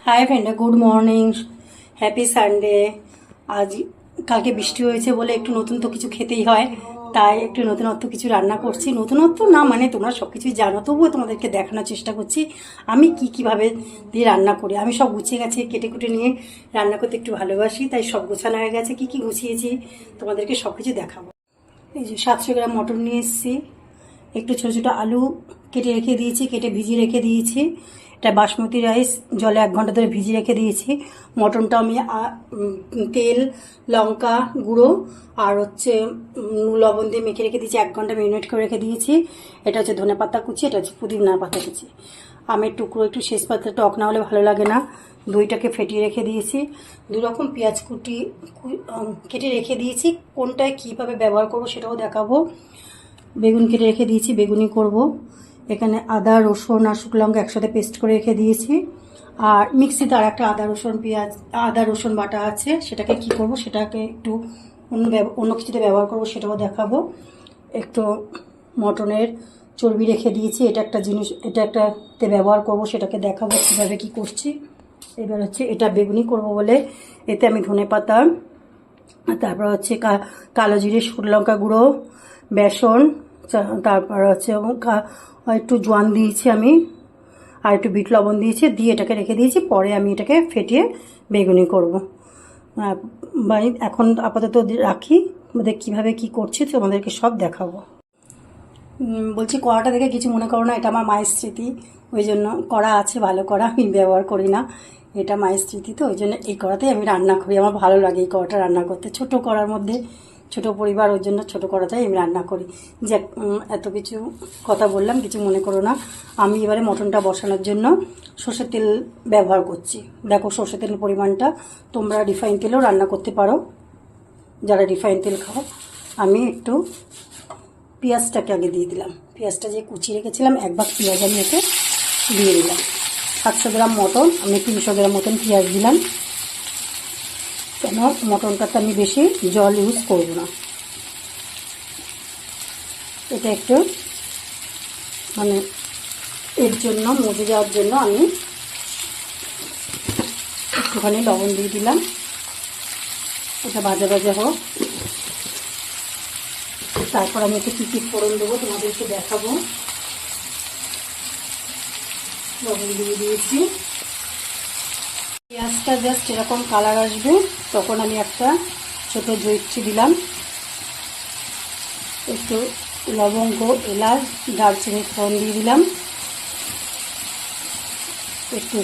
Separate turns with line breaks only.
Hi friend, good morning, happy Sunday. আজ কালকে বৃষ্টি হয়েছে বলে একটু নতুন তো কিছু খেতেই হয়, তাই একটু নতুনত্ব কিছু রান্না করছি। নতুনত্ব না মানে তোমরা সব কিছুই জানো, তবুও তোমাদেরকে দেখানোর চেষ্টা করছি আমি কীভাবে দিয়ে রান্না করি। আমি সব গুছিয়ে গেছি, কেটে কুটে নিয়ে রান্না করতে একটু ভালোবাসি, তাই সব গোছানো হয়ে গেছে। কী গুছিয়েছি তোমাদেরকে সব কিছু দেখাবো। এই যে 700 গ্রাম মটর নিয়ে এসেছি, একটু ছোটো ছোটো আলু কেটে রেখে দিয়েছি, কেটে ভিজিয়ে রেখে দিয়েছি। এটা বাসমতি রাইস জলে 1 ঘন্টা ধরে ভিজিয়ে রেখে দিয়েছি। মটনটা আমি তেল, লঙ্কা গুঁড়ো আর লবণ দিয়ে মেখে রেখে দিয়েছি, 1 ঘন্টা ম্যারিনেট করে রেখে দিয়েছি। এটা হচ্ছে ধনে পাতা কুচি, এটা হচ্ছে পুদিনা পাতা কুচি। আমের টুকরো একটু শেষ পাতা, টক না হলে ভালো লাগে না। দইটাকে ফেটিয়ে রেখে দিয়েছি। 2 রকম পেঁয়াজ কুটি কেটে রেখে দিয়েছি, কোনটায় কীভাবে ব্যবহার করবো সেটাও দেখাবো। বেগুন কেটে রেখে দিয়েছি, বেগুনি করব। এখানে আদা রসুন আর শুকনো লঙ্কা একসাথে পেস্ট করে রেখে দিয়েছি। আর মিক্সিতে আর একটা আদা রসুন বাটা আছে, সেটাকে কি করব, সেটাকে একটু অন্য কিছুতে ব্যবহার করব, সেটাও দেখাবো। একটু মটনের চর্বি রেখে দিয়েছি, এটা একটা জিনিস, এটা একটাতে ব্যবহার করব, সেটাকে দেখাবো কীভাবে কি করছি। এবার এটা বেগুনি করব বলে এতে আমি ধনে পাতা, তারপর কালো জিরে, শুকনো লঙ্কা গুঁড়ো, বেসন, তারপর একটু জোয়ান দিয়েছি আমি, আর একটু বিট লবণ দিয়েছি, দিয়ে এটাকে রেখে দিয়েছি। পরে আমি এটাকে ফেটিয়ে বেগুনি করব। এখন আপাতত রাখি, আমাদের কীভাবে কি করছি তোমাদেরকে সব দেখাবো। বলছি কড়াটা দেখে কিছু মনে করো না, এটা আমার মায়ের স্মৃতি, ওই জন্য কড়া আছে, ভালো কড়া, আমি ব্যবহার করি না। এটা মায়ের স্মৃতি, তো ওই জন্য এই কড়াতেই আমি রান্না করি। আমার ভালো লাগে এই কড়াটা রান্না করতে, ছোটো কড়ার মধ্যে, ছোটো পরিবার, ওই জন্য ছোটো কড়াতেই আমি রান্না করি। যে এত কিছু কথা বললাম, কিছু মনে করো না। আমি এবারে মটনটা বসানোর জন্য সর্ষের তেল ব্যবহার করছি। দেখো সর্ষের তেলের পরিমাণটা, তোমরা রিফাইন তেলেও রান্না করতে পারো যারা রিফাইন তেল খাও। আমি একটু পেঁয়াজটাকে আগে দিয়ে দিলাম, পেঁয়াজটা যে কুচিয়ে রেখেছিলাম 1 ভাগ পেঁয়াজ আমি এতে দিয়ে দিলাম। 700 গ্রাম মটন, আমি 300 গ্রাম মতন পেঁয়াজ দিলাম, কেন মটনটাতে আমি বেশি জল ইউজ করব না। এটা একটু মানে এর জন্য মজে যাওয়ার জন্য আমি একটুখানি লবণ দিয়ে দিলাম। এটা ভাজা ভাজা হোক, তারপর আমি একটু কী কী ফোড়ন দেবো তোমাদেরকে দেখাবো। লবণ দিয়ে দিয়েছি, পেঁয়াজটা জাস্ট এরকম কালার আসবে তখন আমি একটা ছোটো জয়িত্রী দিলাম, একটু লবঙ্গ, এলাচ, দারচিনি ফোড়ন দিয়ে দিলাম, একটু